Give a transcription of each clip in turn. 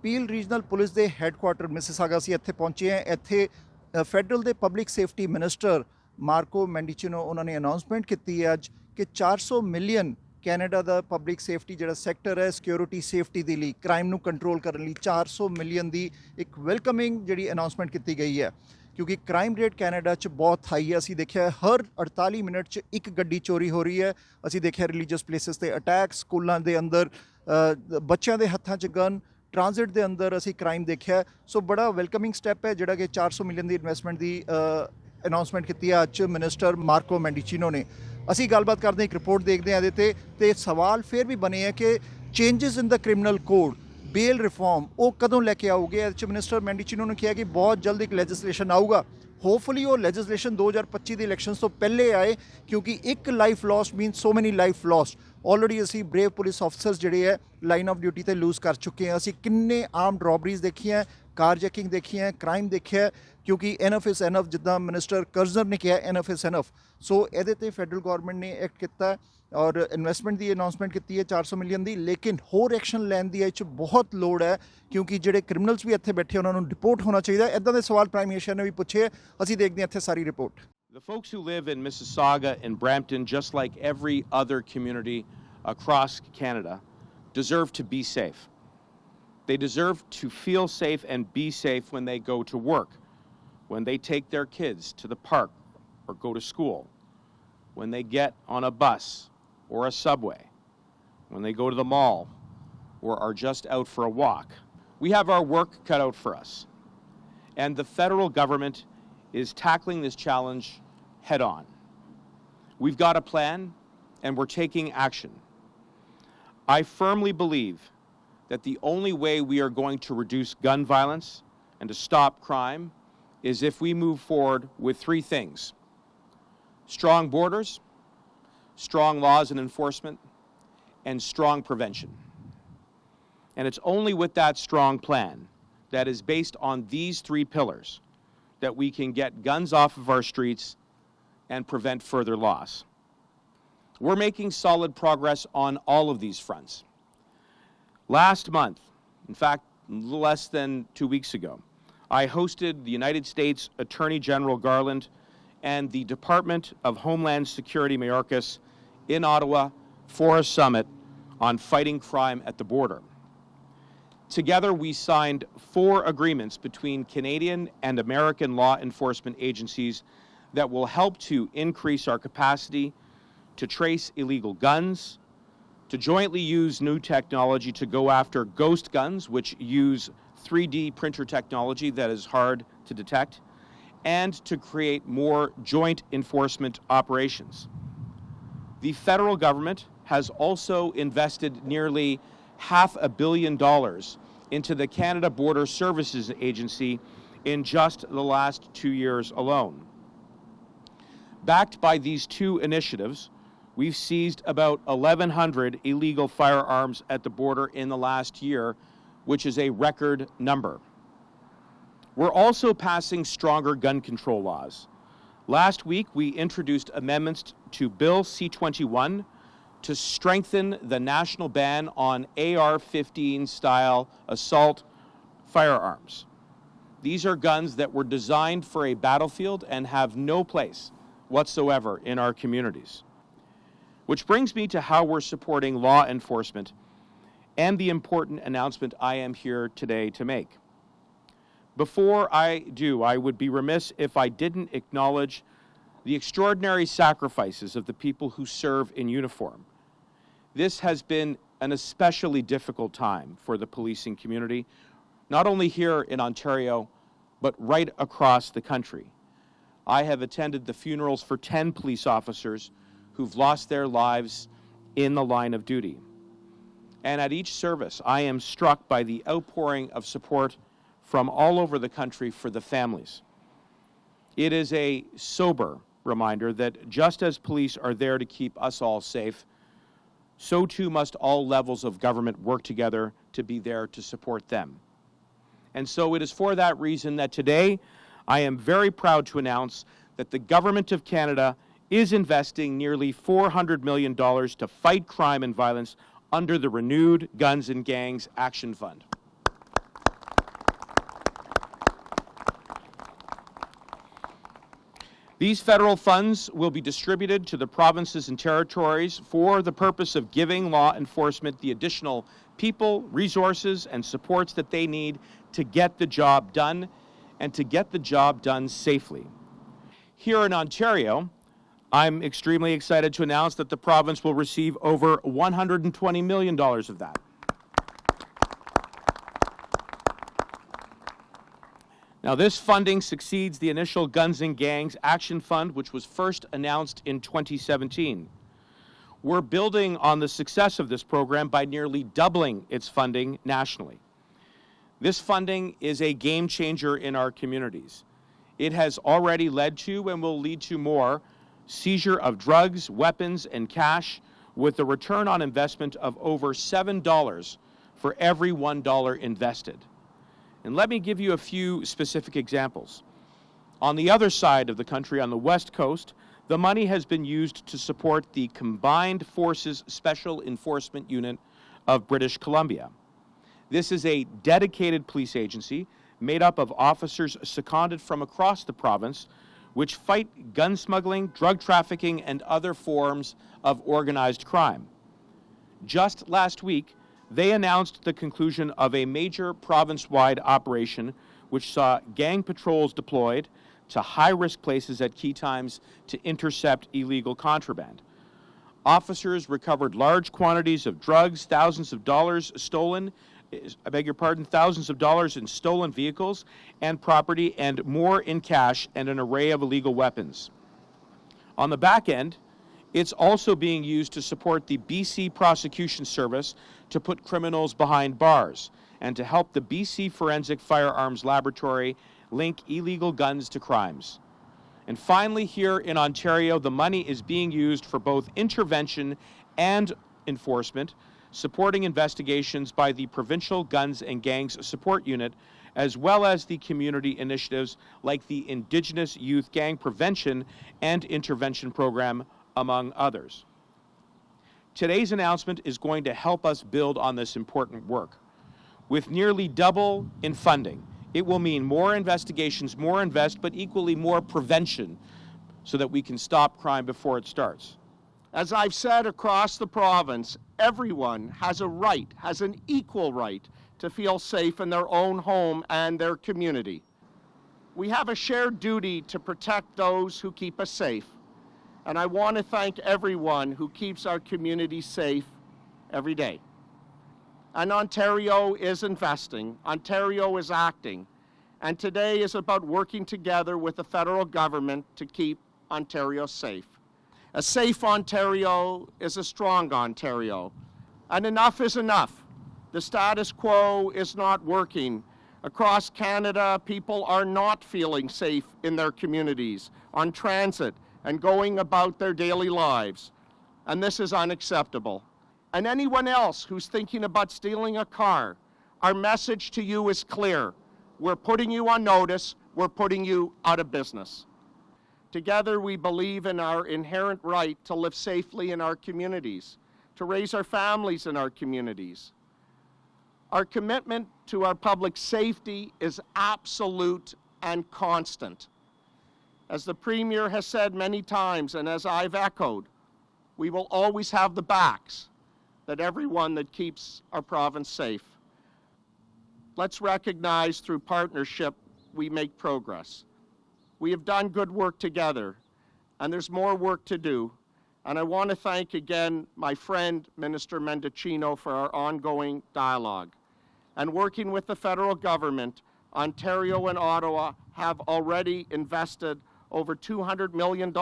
Peel regional police ਦੇ headquarter Mississauga ਅਸੀਂ ਇੱਥੇ ਪਹੁੰਚੇ ਹਾਂ। ਇੱਥੇ ਫੈਡਰਲ ਦੇ ਪਬਲਿਕ ਸੇਫਟੀ ਮਿਨਿਸਟਰ ਮਾਰਕੋ ਮੈਂਡੀਚਿਨੋ ਉਹਨਾਂ ਨੇ ਅਨਾਉਂਸਮੈਂਟ ਕੀਤੀ ਹੈ ਅੱਜ ਕਿ 400 ਮਿਲੀਅਨ ਕੈਨੇਡਾ ਦਾ ਪਬਲਿਕ ਸੇਫਟੀ ਜਿਹੜਾ ਸੈਕਟਰ ਹੈ ਸਿਕਿਉਰਿਟੀ ਸੇਫਟੀ ਦੇ ਲਈ ਕ੍ਰਾਈਮ ਨੂੰ ਕੰਟਰੋਲ ਕਰਨ ਲਈ 400 ਮਿਲੀਅਨ ਦੀ ਇੱਕ ਵੈਲਕਮਿੰਗ ਜਿਹੜੀ ਅਨਾਉਂਸਮੈਂਟ ਕੀਤੀ ਗਈ ਹੈ ਕਿਉਂਕਿ ਕ੍ਰਾਈਮ ਰੇਟ ਕੈਨੇਡਾ 'ਚ ਬਹੁਤ ਹਾਈ ਹੈ। ਅਸੀਂ ਦੇਖਿਆ ਹਰ 48 ਮਿੰਟ 'ਚ ਇੱਕ ਗੱਡੀ ਚੋਰੀ ਹੋ ਰਹੀ ਹੈ। ਅਸੀਂ ਦੇਖਿਆ ਰਿਲੀਜੀਅਸ ਪਲੇਸਿਸ ਤੇ ਅਟੈਕ, ਸਕੂਲਾਂ ਦੇ ਅੰਦਰ ਬੱਚਿਆਂ ਦੇ ਹੱਥਾਂ 'ਚ ਗਨ, ट्रांजिट के अंदर असी क्राइम देखा। सो बड़ा वेलकमिंग स्टैप है जोड़ा कि 400 मिलियन की इन्वेस्टमेंट की अनाउंसमेंट की अज मिनिस्टर मार्को मैंडिचिनो ने। असी गलबात करते हैं, एक रिपोर्ट देखते हैं तो सवाल फिर भी बने हैं कि changes in the criminal code, bail reform वो कदों लैके आओगे। मिनिस्टर मैंडिचिनो ने कहा कि बहुत जल्द एक लैजिस्लेशन आऊगा। होपफुली वो लैजिस्लेशन 2025 के इलैक्शन तो पहले आए क्योंकि एक life lost mean so many life lost. Already असी ब्रेव पुलिस ऑफिसर्स जोड़े है लाइन ऑफ ड्यूटी ते लूज कर चुके हैं। असी किन्ने आर्म्ड रॉबरीज देखी हैं, कार जैकिंग देखी है, क्राइम देखा है क्योंकि एनफ इज़ एनफ जिदा मिनिस्टर कर्जर ने कहा एनफ इज़ एनफ। सो ये फैडरल गौरमेंट ने एक्ट किया और इन्वेस्टमेंट की अनाउंसमेंट की है 400 मिलियन की। लेकिन होर एक्शन लैन की बहुत लोड़ है क्योंकि जोड़े क्रिमिनल्स भी इतने बैठे उन्होंने डिपोर्ट होना चाहिए। इदा के सवाल प्राइम मिनिस्टर ने भी पूछे। असी देखते हैं इतने सारी report. The folks who live in Mississauga and Brampton, just like every other community across Canada, deserve to be safe. They deserve to feel safe and be safe when they go to work, when they take their kids to the park or go to school, when they get on a bus or a subway, when they go to the mall or are just out for a walk. We have our work cut out for us. And the federal government is tackling this challenge head on. We've got a plan and we're taking action. I firmly believe that the only way we are going to reduce gun violence and to stop crime is if we move forward with three things: strong borders, strong laws and enforcement, and strong prevention. And it's only with that strong plan that is based on these three pillars that we can get guns off of our streets and prevent further loss. We're making solid progress on all of these fronts. Last month, in fact, a little less than 2 weeks ago, I hosted the United States Attorney General Garland and the Department of Homeland Security Mayorkas in Ottawa for a summit on fighting crime at the border. Together, we signed 4 agreements between Canadian and American law enforcement agencies that will help to increase our capacity to trace illegal guns, to jointly use new technology to go after ghost guns, which use 3D printer technology that is hard to detect, and to create more joint enforcement operations. The federal government has also invested nearly $500 million into the Canada Border Services Agency in just the last 2 years alone. Backed by these 2 initiatives, we've seized about 1,100 illegal firearms at the border in the last year, which is a record number. We're also passing stronger gun control laws. Last week, we introduced amendments to Bill C-21 to strengthen the national ban on AR-15 style assault firearms. These are guns that were designed for a battlefield and have no place whatsoever in our communities. Which brings me to how we're supporting law enforcement and the important announcement I am here today to make. Before I do, I would be remiss if I didn't acknowledge the extraordinary sacrifices of the people who serve in uniform. This has been an especially difficult time for the policing community, not only here in Ontario, but right across the country. I have attended the funerals for 10 police officers who've lost their lives in the line of duty. And at each service, I am struck by the outpouring of support from all over the country for the families. It is a sober reminder that just as police are there to keep us all safe, so too must all levels of government work together to be there to support them. And so it is for that reason that today I am very proud to announce that the Government of Canada is investing nearly $400 million to fight crime and violence under the renewed Guns and Gangs Action Fund. These federal funds will be distributed to the provinces and territories for the purpose of giving law enforcement the additional people, resources, and supports that they need to get the job done and to get the job done safely. Here in Ontario, I'm extremely excited to announce that the province will receive over $120 million of that. Now, this funding succeeds the initial Guns and Gangs Action Fund, which was first announced in 2017. We're building on the success of this program by nearly doubling its funding nationally. This funding is a game changer in our communities. It has already led to and will lead to more seizure of drugs, weapons, and cash, with a return on investment of over $7 for every $1 invested. And let me give you a few specific examples. On the other side of the country, on the West Coast, the money has been used to support the Combined Forces Special Enforcement Unit of British Columbia. This is a dedicated police agency made up of officers seconded from across the province, which fight gun smuggling, drug trafficking, and other forms of organized crime. Just last week, they announced the conclusion of a major province-wide operation which saw gang patrols deployed to high-risk places at key times to intercept illegal contraband. Officers recovered large quantities of drugs, thousands of dollars stolen, thousands of dollars in stolen vehicles and property, and more in cash and an array of illegal weapons. On the back end, it's also being used to support the BC Prosecution Service to put criminals behind bars and to help the BC Forensic Firearms Laboratory link illegal guns to crimes. And finally, here in Ontario, the money is being used for both intervention and enforcement, supporting investigations by the Provincial Guns and Gangs Support Unit, as well as the community initiatives like the Indigenous Youth Gang Prevention and Intervention Program, among others. Today's announcement is going to help us build on this important work. With nearly double in funding, it will mean more investigations, more but equally more prevention so that we can stop crime before it starts. As I've said across the province, everyone has a right, has an equal right to feel safe in their own home and their community. We have a shared duty to protect those who keep us safe, and I want to thank everyone who keeps our community safe every day. And Ontario is investing, Ontario is acting, and today is about working together with the federal government to keep Ontario safe. A safe Ontario is a strong Ontario, and enough is enough. The status quo is not working. Across Canada, people are not feeling safe in their communities, on transit, and going about their daily lives. And this is unacceptable. And anyone else who's thinking about stealing a car, our message to you is clear. We're putting you on notice. We're putting you out of business. Together, we believe in our inherent right to live safely in our communities, to raise our families in our communities. Our commitment to our public safety is absolute and constant. As the Premier has said many times, and as I've echoed, we will always have the backs that everyone that keeps our province safe. Let's recognize through partnership we make progress. We have done good work together, and there's more work to do. And I want to thank again my friend, Minister Mendicino, for our ongoing dialogue. And working with the federal government, Ontario and Ottawa have already invested over $200 million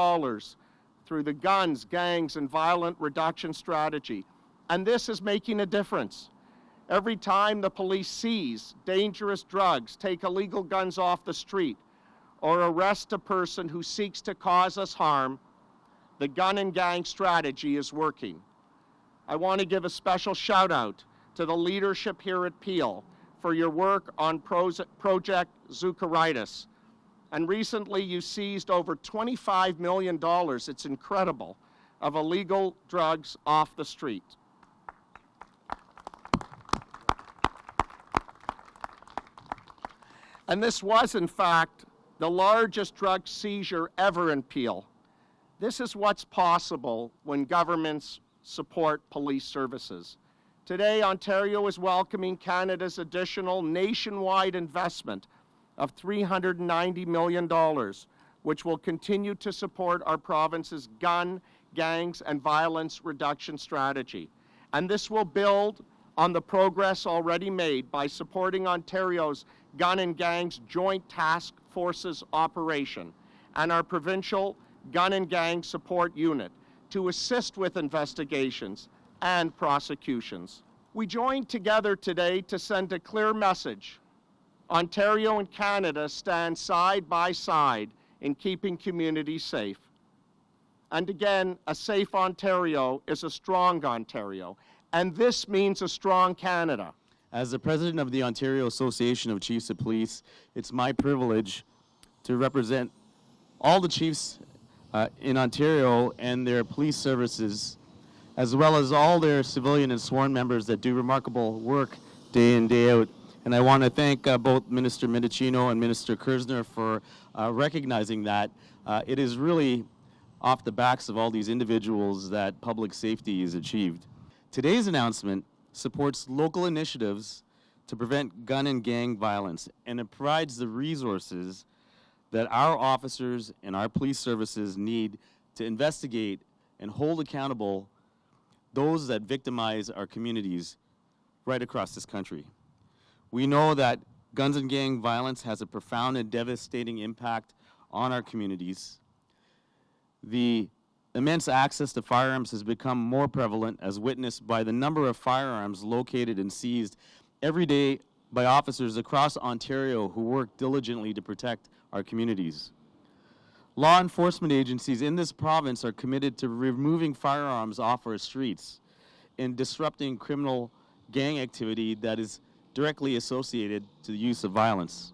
through the Guns, Gangs, and Violent Reduction Strategy. And this is making a difference. Every time the police seize dangerous drugs, take illegal guns off the street, or arrest a person who seeks to cause us harm, the gun and gang strategy is working. I want to give a special shout out to the leadership here at Peel for your work on Project Zucaritis. And recently you seized over $25 million, it's incredible, of illegal drugs off the street. And this was, in fact, the largest drug seizure ever in Peel. This is what's possible when governments support police services. Today, Ontario is welcoming Canada's additional nationwide investment of $390 million, which will continue to support our province's gun, gangs, and violence reduction strategy. And this will build on the progress already made by supporting Ontario's Gun and Gangs Joint Task Forces operation and our provincial Gun and Gang Support Unit to assist with investigations and prosecutions. We joined together today to send a clear message. Ontario and Canada stand side by side in keeping communities safe. And again, a safe Ontario is a strong Ontario, and this means a strong Canada. As the president of the Ontario Association of Chiefs of Police, it's my privilege to represent all the chiefs in Ontario and their police services, as well as all their civilian and sworn members that do remarkable work day in, day out. And I want to thank both Minister Mendicino and Minister Cruze for recognizing that. It is really off the backs of all these individuals that public safety is achieved. Today's announcement supports local initiatives to prevent gun and gang violence, and it provides the resources that our officers and our police services need to investigate and hold accountable those that victimize our communities right across this country. We know that guns and gang violence has a profound and devastating impact on our communities. The immense access to firearms has become more prevalent, as witnessed by the number of firearms located and seized every day by officers across Ontario who work diligently to protect our communities. Law enforcement agencies in this province are committed to removing firearms off our streets and disrupting criminal gang activity that is directly associated to the use of violence.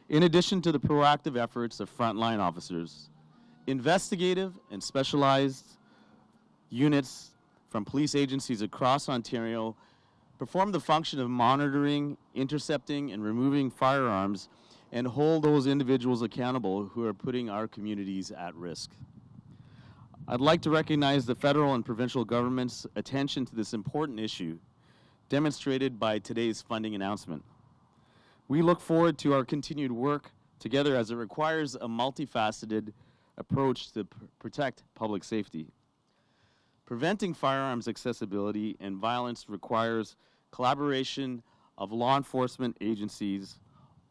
In addition to the proactive efforts of frontline officers, investigative and specialized units from police agencies across Ontario perform the function of monitoring, intercepting, and removing firearms and hold those individuals accountable who are putting our communities at risk. I'd like to recognize the federal and provincial government's attention to this important issue, demonstrated by today's funding announcement. We look forward to our continued work together, as it requires a multifaceted approach to protect public safety. Preventing firearms accessibility and violence requires collaboration of law enforcement agencies,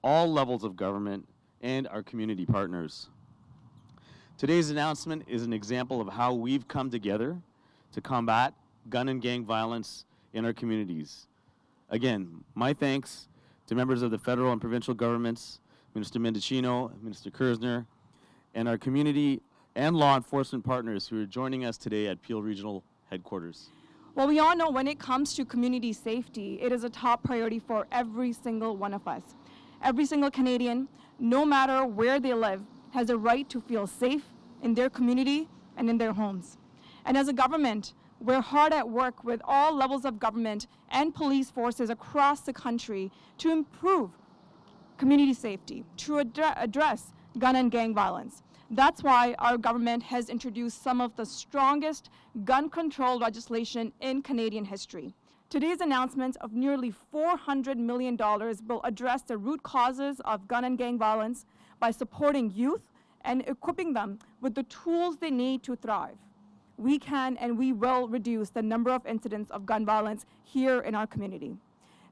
all levels of government, and our community partners. Today's announcement is an example of how we've come together to combat gun and gang violence in our communities. Again, my thanks to members of the federal and provincial governments, Minister Mendicino, Minister Cruze, and our community and law enforcement partners who are joining us today at Peel Regional Headquarters. Well, we all know when it comes to community safety, it is a top priority for every single one of us. Every single Canadian, no matter where they live, has a right to feel safe in their community and in their homes. And as a government, we're hard at work with all levels of government and police forces across the country to improve community safety, to address gun and gang violence. That's why our government has introduced some of the strongest gun control legislation in Canadian history. Today's announcement of nearly $400 million will address the root causes of gun and gang violence by supporting youth and equipping them with the tools they need to thrive. We can and we will reduce the number of incidents of gun violence here in our community.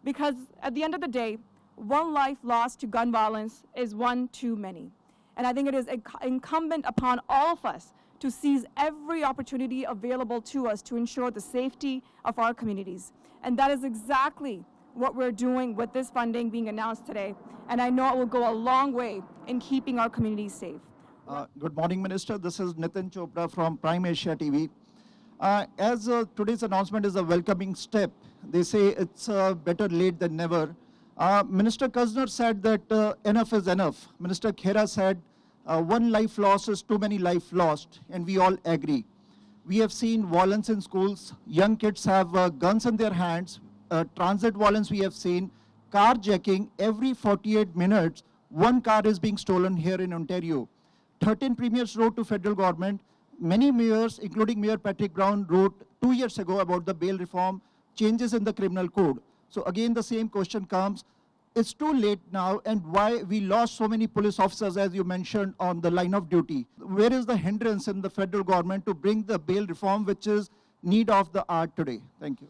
Because at the end of the day, one life lost to gun violence is one too many. And I think it is incumbent upon all of us to seize every opportunity available to us to ensure the safety of our communities. And that is exactly what we're doing with this funding being announced today. And I know it will go a long way in keeping our communities safe. Good morning, Minister. This is Nitin Chopra from Prime Asia TV. As today's announcement is a welcoming step, they say it's better late than never. Minister Cruze said that enough is enough. Minister Khera said one life lost is too many life lost, and we all agree. We have seen violence in schools. Young kids have guns in their hands. Transit violence we have seen. Carjacking every 48 minutes. one car is being stolen here in Ontario. 13 premiers wrote to federal government. Many mayors, including Mayor Patrick Brown, wrote 2 years ago about the bail reform, changes in the criminal code. So again, the same question comes. It's too late now, and why we lost so many police officers, as you mentioned, on the line of duty? Where is the hindrance in the federal government to bring the bail reform, which is need of the hour today? Thank you.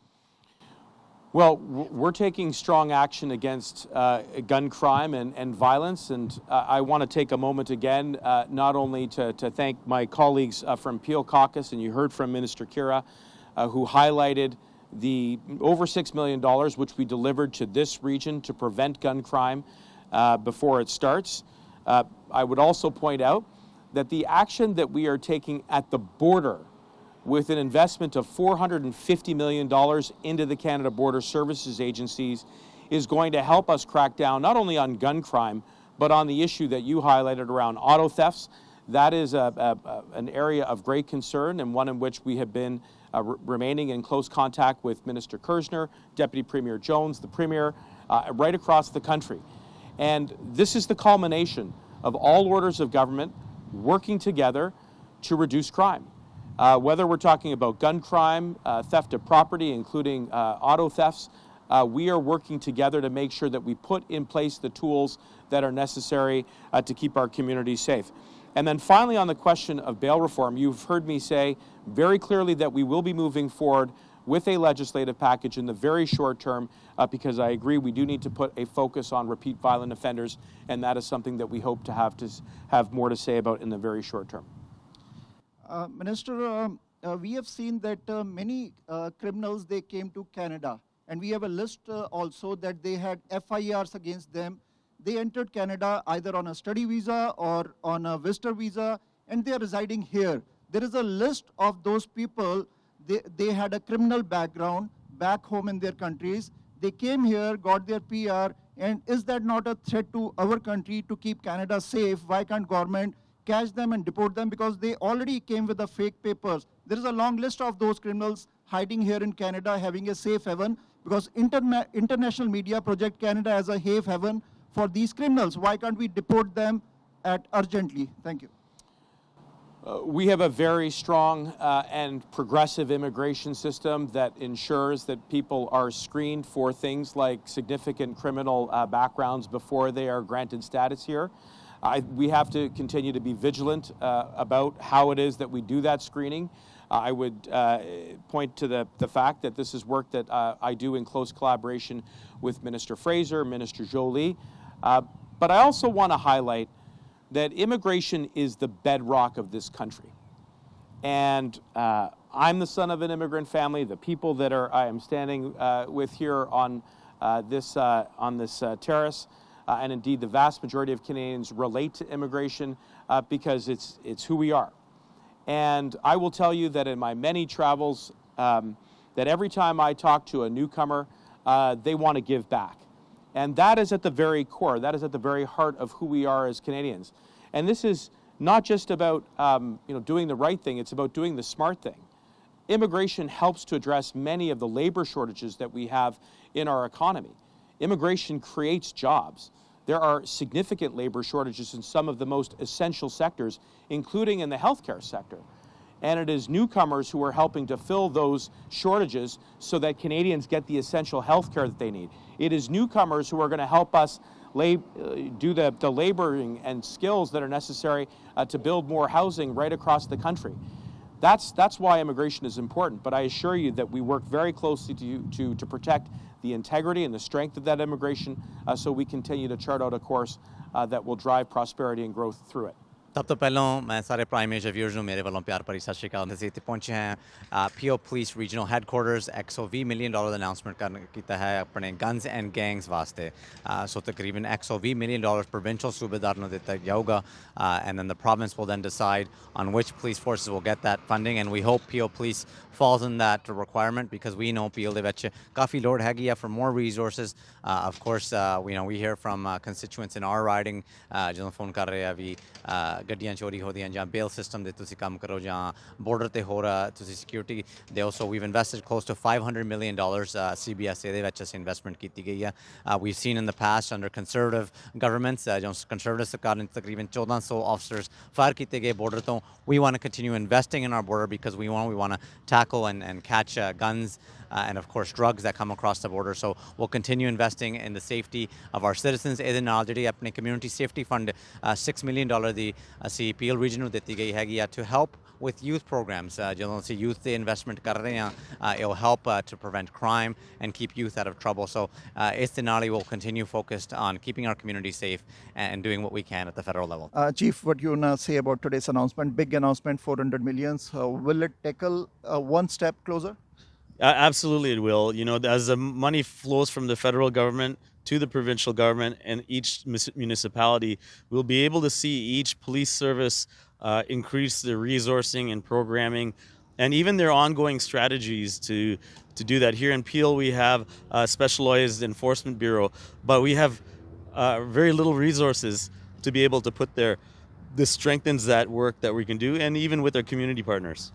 Well, we're taking strong action against gun crime and violence, and I want to take a moment again, not only to thank my colleagues from Peel Caucus, and you heard from Minister Kira, who highlighted the over $6 million which we delivered to this region to prevent gun crime before it starts. I would also point out that the action that we are taking at the border with an investment of $450 million into the Canada Border Services Agencies is going to help us crack down not only on gun crime, but on the issue that you highlighted around auto thefts. That is an area of great concern, and one in which we have been remaining in close contact with Minister Kersner, Deputy Premier Jones, the Premier, right across the country. And this is the culmination of all orders of government working together to reduce crime. Whether we're talking about gun crime, theft of property, including auto thefts, we are working together to make sure that we put in place the tools that are necessary to keep our communities safe. And then finally, on the question of bail reform, you've heard me say very clearly that we will be moving forward with a legislative package in the very short term, because I agree we do need to put a focus on repeat violent offenders, and that is something that we hope to have more to say about in the very short term. Minister, we have seen that many criminals, they came to Canada, and we have a list also that they had FIRs against them. They entered Canada either on a study visa or on a visitor visa, and they are residing here. There is a list of those people. They had a criminal background back home in their countries. They came here, got their PR, and is that not a threat to our country to keep Canada safe? Why can't government catch them and deport them? Because they already came with the fake papers. There is a long list of those criminals hiding here in Canada, having a safe haven, because international media project Canada as a safe haven for these criminals. Why can't we deport them urgently? Thank you. We have a very strong and progressive immigration system that ensures that people are screened for things like significant criminal backgrounds before they are granted status here. We have to continue to be vigilant about how it is that we do that screening. I would point to the fact that this is work that I do in close collaboration with Minister Fraser, Minister Joly. But I also want to highlight that immigration is the bedrock of this country. And I'm the son of an immigrant family. The people that I am standing with here on this terrace, and indeed the vast majority of Canadians relate to immigration because it's who we are. And I will tell you that in my many travels, that every time I talk to a newcomer, they want to give back. And that is at the very core, that is at the very heart of who we are as Canadians. And this is not just about doing the right thing, it's about doing the smart thing. Immigration helps to address many of the labor shortages that we have in our economy. Immigration creates jobs. There are significant labor shortages in some of the most essential sectors, including in the healthcare sector. And it is newcomers who are helping to fill those shortages so that Canadians get the essential health care that they need. It is newcomers who are going to help us do the laboring and skills that are necessary to build more housing right across the country. That's why immigration is important, but I assure you that we work very closely to protect the integrity and the strength of that immigration so we continue to chart out a course that will drive prosperity and growth through it. ਸਭ ਤੋਂ ਪਹਿਲਾਂ ਮੈਂ ਸਾਰੇ prime Asia viewers ਨੂੰ ਮੇਰੇ ਵੱਲੋਂ ਪਿਆਰ ਭਰੀ ਸਤਿ ਸ਼੍ਰੀ ਅਕਾਲ। ਅਸੀਂ ਇੱਥੇ ਪਹੁੰਚੇ ਹਾਂ ਪੀਓ ਪੁਲਿਸ ਰੀਜਨਲ ਹੈੱਡਕੁਆਰਟਰਸ $120 ਮਿਲੀਅਨ ਦਾ ਅਨਾਉਂਸਮੈਂਟ ਕੀਤਾ ਹੈ ਆਪਣੇ ਗਨਸ ਐਂਡ ਗੈਂਗਸ ਵਾਸਤੇ। ਸੋ ਤਕਰੀਬਨ $120 ਮਿਲੀਅਨ ਪ੍ਰੋਵਿੰਸ਼ੀਅਲ ਸੂਬੇਦਾਰ ਨੂੰ ਦਿੱਤਾ ਜਾਊਗਾ, and then the province will then decide on which police forces will get that funding, and we hope PO Police falls in that requirement because we know PO ਦੇ ਵਿੱਚ ਕਾਫੀ ਲੋੜ ਹੈਗੀ ਆ for more resources. Of course, we hear from constituents in our riding ਜਦੋਂ phone ਕਰ ਰਹੇ ਆ ਵੀ ਗੱਡੀਆਂ ਚੋਰੀ ਹੋਦੀਆਂ ਜਾਂ ਬੇਲ ਸਿਸਟਮ ਦੇ ਤੁਸੀਂ ਕੰਮ ਕਰੋ ਜਾਂ ਬਾਰਡਰ ਤੇ ਹੋਰ ਤੁਸੀਂ ਸਿਕਿਉਰਿਟੀ ਦਿਓ so we've invested close to $500 million CBSA ਦੇ ਵਿੱਚ ਅਸੀਂ ਇਨਵੈਸਟਮੈਂਟ ਕੀਤੀ ਗਈ ਹੈ we've seen in the past under conservative governments ਜਦੋਂ conservative ਸਰਕਾਰ ਨੇ ਤਕਰੀਬਨ 1400 officers ਫਾਇਰ ਕੀਤੇ ਗਏ ਬਾਰਡਰ ਤੋਂ we want to continue investing in our border because we want to tackle and catch guns and of course drugs that come across the border. So we'll continue investing in the safety of our citizens. ਇਹਦੇ ਨਾਲ ਜਿਹੜੀ ਆਪਣੇ community safety fund $6 million ਦੀ ਅਸੀਂ PL reason ਨੂੰ ਦਿੱਤੀ ਗਈ ਹੈਗੀ ਆ to help with youth programs. ਜਦੋਂ ਅਸੀਂ youth ਤੇ investment ਕਰ ਰਹੇ ਹਾਂ it will help to prevent crime and keep youth out of trouble. So ਇਸ ਦੇ ਨਾਲ we'll continue focused on keeping our community safe and doing what we can at the federal level. Chief, what you wanna say about today's announcement? Big announcement, 400 millions. Will it tackle one step closer? Absolutely, it will. You know, as the money flows from the federal government to the provincial government and each municipality, we'll be able to see each police service increase their resourcing and programming and even their ongoing strategies to do that. Here in Peel, we have a Specialized Enforcement Bureau, but we have very little resources to be able to put there. This strengthens that work that we can do, and even with our community partners.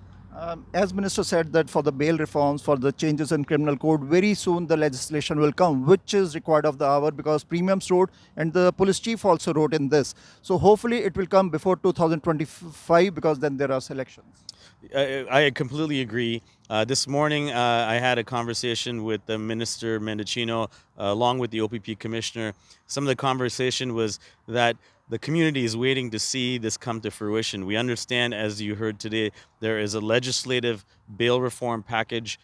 As Minister said that for the bail reforms, for the changes in criminal code, very soon the legislation will come, which is required of the hour because premiums wrote and the police chief also wrote in this. So hopefully it will come before 2025 because then there are selections. I completely agree. This morning, I had a conversation with the Minister Mendicino, along with the OPP Commissioner. Some of the conversation was that the community is waiting to see this come to fruition. We understand, as you heard today, there is a legislative bail reform package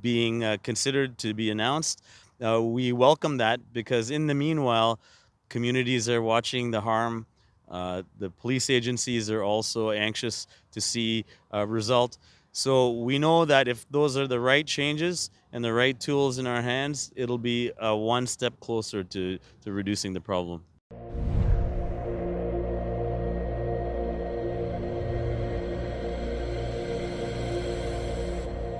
being considered to be announced. We welcome that because in the meanwhile, communities are watching the harm. The police agencies are also anxious to see a result. So we know that if those are the right changes and the right tools in our hands, it'll be one step closer to reducing the problem.